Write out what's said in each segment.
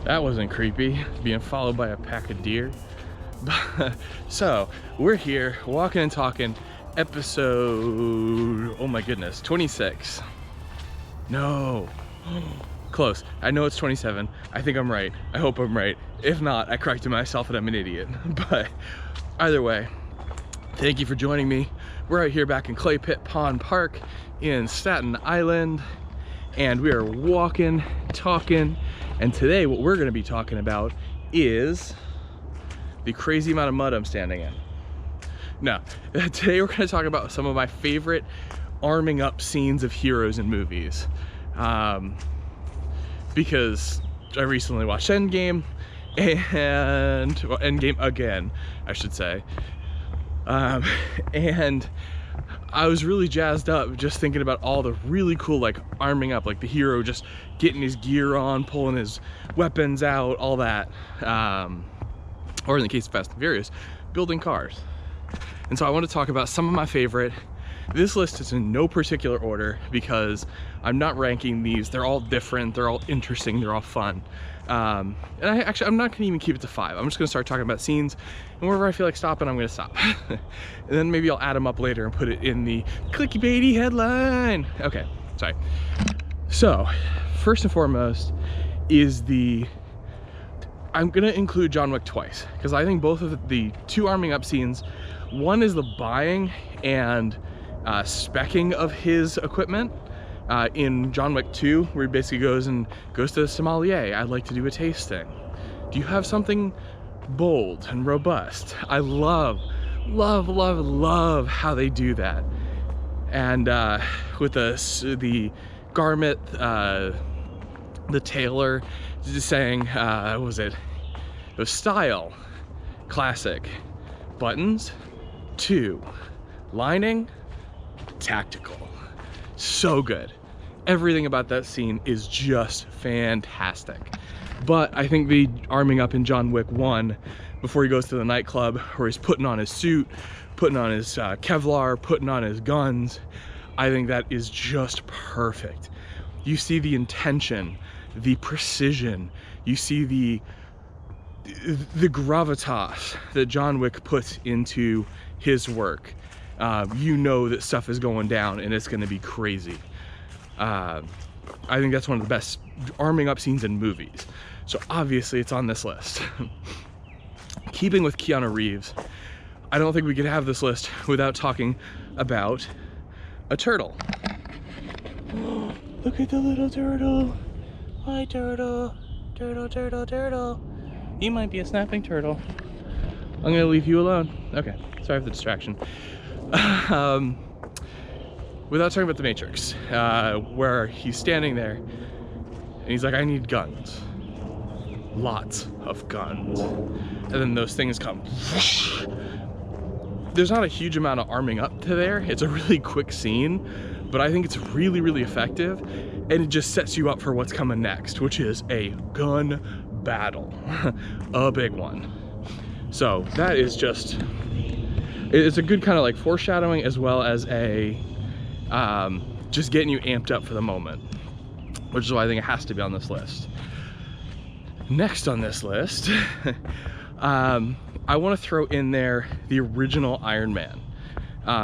That wasn't creepy, being followed by a pack of deer. So, we're here, walking and talking, episode, oh my goodness, 26. No, close. I know it's 27. I think I'm right. I hope I'm right. If not, I corrected myself and I'm an idiot. But either way, thank you for joining me. We're out here back in Clay Pit Pond Park in Staten Island, and we are walking, talking, and today what we're gonna be talking about is the crazy amount of mud I'm standing in. No, today we're gonna talk about some of my favorite arming up scenes of heroes in movies. Because I recently watched Endgame, and well, Endgame again, I should say. And I was really jazzed up just thinking about all the really cool like arming up, like the hero just getting his gear on, pulling his weapons out, all that. Or in the case of Fast and Furious, building cars. And so I want to talk about some of my favorite. This list is in no particular order because I'm not ranking these. They're all different, they're all interesting, they're all fun. And I'm not gonna even keep it to 5. I'm just gonna start talking about scenes, and wherever I feel like stopping, I'm gonna stop. And then maybe I'll add them up later and put it in the clickbaity headline. Okay, sorry. So, first and foremost is I'm gonna include John Wick twice, because I think both of the two arming up scenes, one is the buying and speccing of his equipment in John Wick 2, where he basically goes to the sommelier. I'd like to do a tasting. Do you have something bold and robust? I love how they do that. And with the garment, the tailor just saying, what was it? It was style, classic, buttons, 2, lining, tactical. So good. Everything about that scene is just fantastic. But I think the arming up in John Wick 1, before he goes to the nightclub, where he's putting on his suit, putting on his Kevlar, putting on his guns, I think that is just perfect. You see the intention, the precision, you see the gravitas that John Wick puts into his work. You know that stuff is going down and it's going to be crazy. I think that's one of the best arming up scenes in movies. So obviously it's on this list. Keeping with Keanu Reeves, I don't think we could have this list without talking about a turtle. Look at the little turtle. Hi turtle. Turtle. You might be a snapping turtle. I'm gonna leave you alone. Okay, sorry for the distraction. Without talking about The Matrix, where he's standing there and he's like, I need guns. Lots of guns. And then those things come. There's not a huge amount of arming up to there. It's a really quick scene, but I think it's really effective, and it just sets you up for what's coming next, which is a gun battle. A big one. So that is just, it's a good kind of like foreshadowing, as well as a just getting you amped up for the moment, which is why I think it has to be on this list. Next on this list, I want to throw in there the original Iron Man,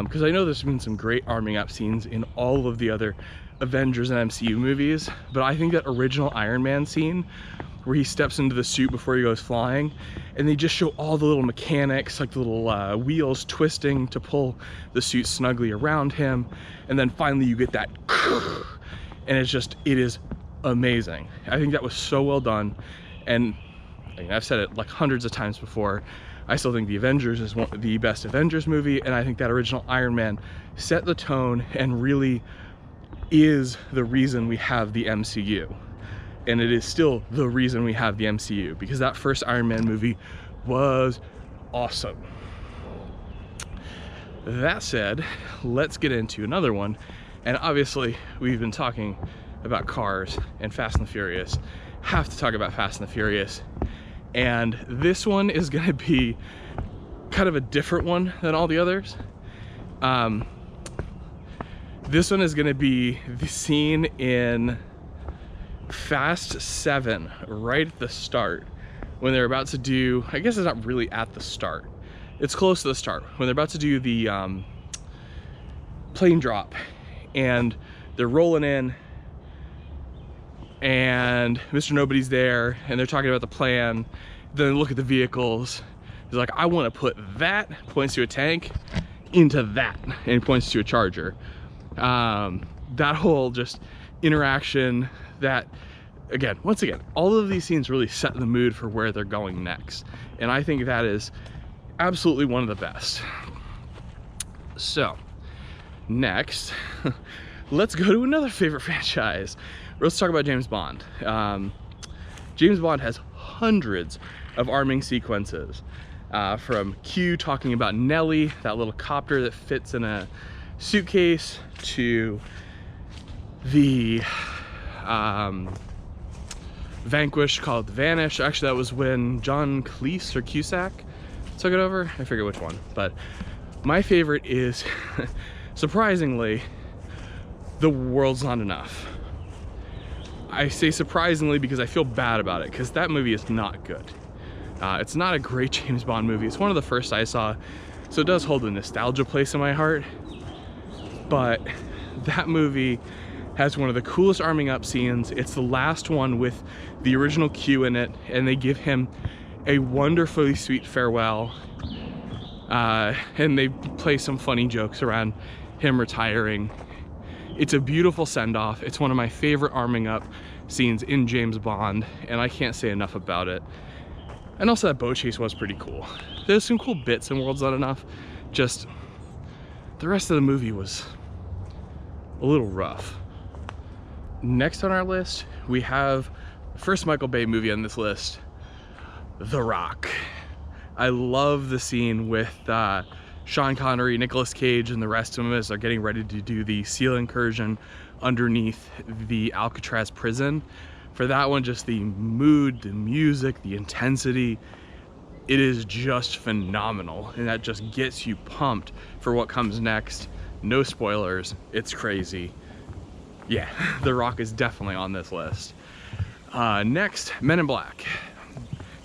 because I know there's been some great arming up scenes in all of the other Avengers and MCU movies, but I think that original Iron Man scene where he steps into the suit before he goes flying, and they just show all the little mechanics, like the little wheels twisting to pull the suit snugly around him, and then finally you get that, and it is amazing. I think that was so well done, and I mean, I've said it like hundreds of times before, I still think The Avengers is the best Avengers movie, and I think that original Iron Man set the tone and really is the reason we have the MCU. And it is still the reason we have the MCU, because that first Iron Man movie was awesome. That said, let's get into another one. And obviously, we've been talking about cars and Fast and the Furious. Have to talk about Fast and the Furious. And this one is gonna be kind of a different one than all the others. This one is gonna be the scene in Fast 7, right at the start, when they're about to do, I guess it's not really at the start, it's close to the start, when they're about to do the plane drop, and they're rolling in, and Mr. Nobody's there, and they're talking about the plan. Then they look at the vehicles. He's like, I want to put that, points to a tank, into that, and he points to a Charger. That whole just interaction, that, again, once again, all of these scenes really set the mood for where they're going next. And I think that is absolutely one of the best. So, next, let's go to another favorite franchise. Let's talk about James Bond. James Bond has hundreds of arming sequences, from Q talking about Nellie, that little copter that fits in a suitcase, to the Vanquish called Vanish. Actually, that was when John Cleese or Cusack took it over. I forget which one, but my favorite is, surprisingly, The World's Not Enough. I say surprisingly because I feel bad about it, because that movie is not good. It's not a great James Bond movie. It's one of the first I saw, so it does hold a nostalgia place in my heart. But that movie has one of the coolest arming up scenes. It's the last one with the original Q in it, and they give him a wonderfully sweet farewell. And they play some funny jokes around him retiring. It's a beautiful send-off. It's one of my favorite arming up scenes in James Bond, and I can't say enough about it. And also that boat chase was pretty cool. There's some cool bits in World's Not Enough, just the rest of the movie was a little rough. Next on our list, we have the first Michael Bay movie on this list, The Rock. I love the scene with Sean Connery, Nicolas Cage, and the rest of them as they're getting ready to do the SEAL incursion underneath the Alcatraz prison. For that one, just the mood, the music, the intensity, it is just phenomenal, and that just gets you pumped for what comes next. No spoilers, it's crazy. Yeah, The Rock is definitely on this list. Next, Men in Black.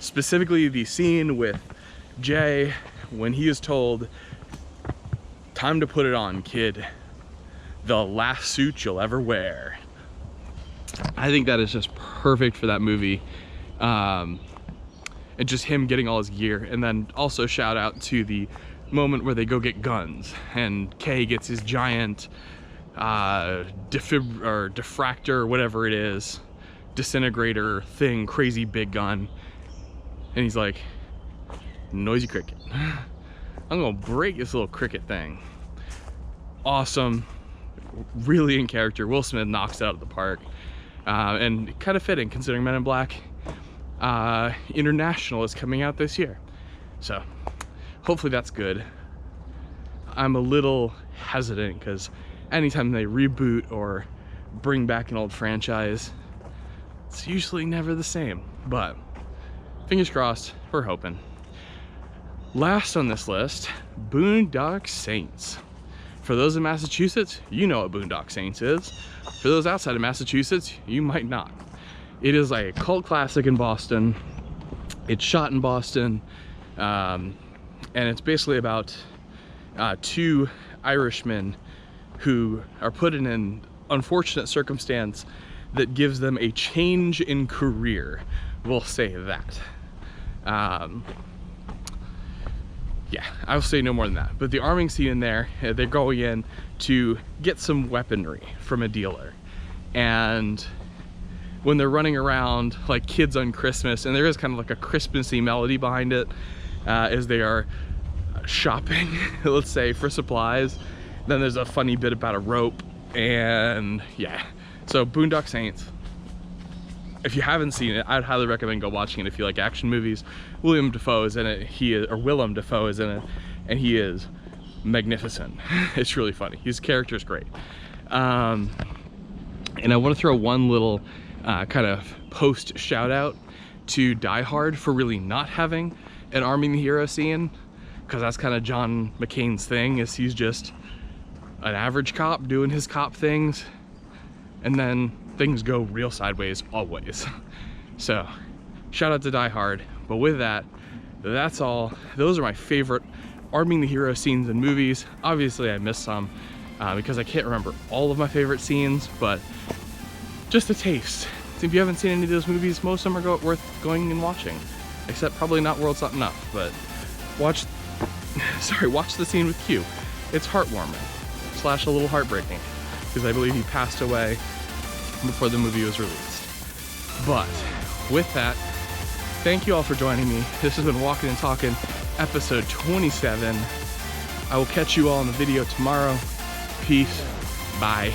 Specifically the scene with Jay when he is told, time to put it on, kid. The last suit you'll ever wear. I think that is just perfect for that movie. And just him getting all his gear. And then also shout out to the moment where they go get guns and Kay gets his giant diffractor or whatever it is, disintegrator thing, crazy big gun. And he's like, noisy cricket. I'm gonna break this little cricket thing. Awesome, really in character. Will Smith knocks it out of the park. And kind of fitting considering Men in Black International is coming out this year. So hopefully that's good. I'm a little hesitant because anytime they reboot or bring back an old franchise, it's usually never the same, but fingers crossed, we're hoping. Last on this list, Boondock Saints. For those in Massachusetts, you know what Boondock Saints is. For those outside of Massachusetts, you might not. It is a cult classic in Boston. It's shot in Boston, and it's basically about two Irishmen who are put in an unfortunate circumstance that gives them a change in career. We'll say that. Yeah, I'll say no more than that. But the arming scene in there, they're going in to get some weaponry from a dealer. And when they're running around like kids on Christmas, and there is kind of like a Christmassy melody behind it, as they are shopping, let's say, for supplies. Then there's a funny bit about a rope, and yeah. So Boondock Saints, if you haven't seen it, I'd highly recommend go watching it if you like action movies. Willem Dafoe is in it. Willem Dafoe is in it, and he is magnificent. It's really funny. His character is great. And I want to throw one little kind of post shout out to Die Hard for really not having an arming the hero scene, because that's kind of John McCane's thing, is he's just an average cop doing his cop things, and then things go real sideways always. So shout out to Die Hard. But with that, that's all. Those are my favorite arming the hero scenes in movies. Obviously I missed some because I can't remember all of my favorite scenes, but just a taste. If you haven't seen any of those movies, most of them are worth going and watching, except probably not World's Not Enough, but watch the scene with Q. It's heartwarming / a little heartbreaking, because I believe he passed away before the movie was released. But with that, thank you all for joining me. This has been Walking and Talking, episode 27. I will catch you all in the video tomorrow. Peace. Bye.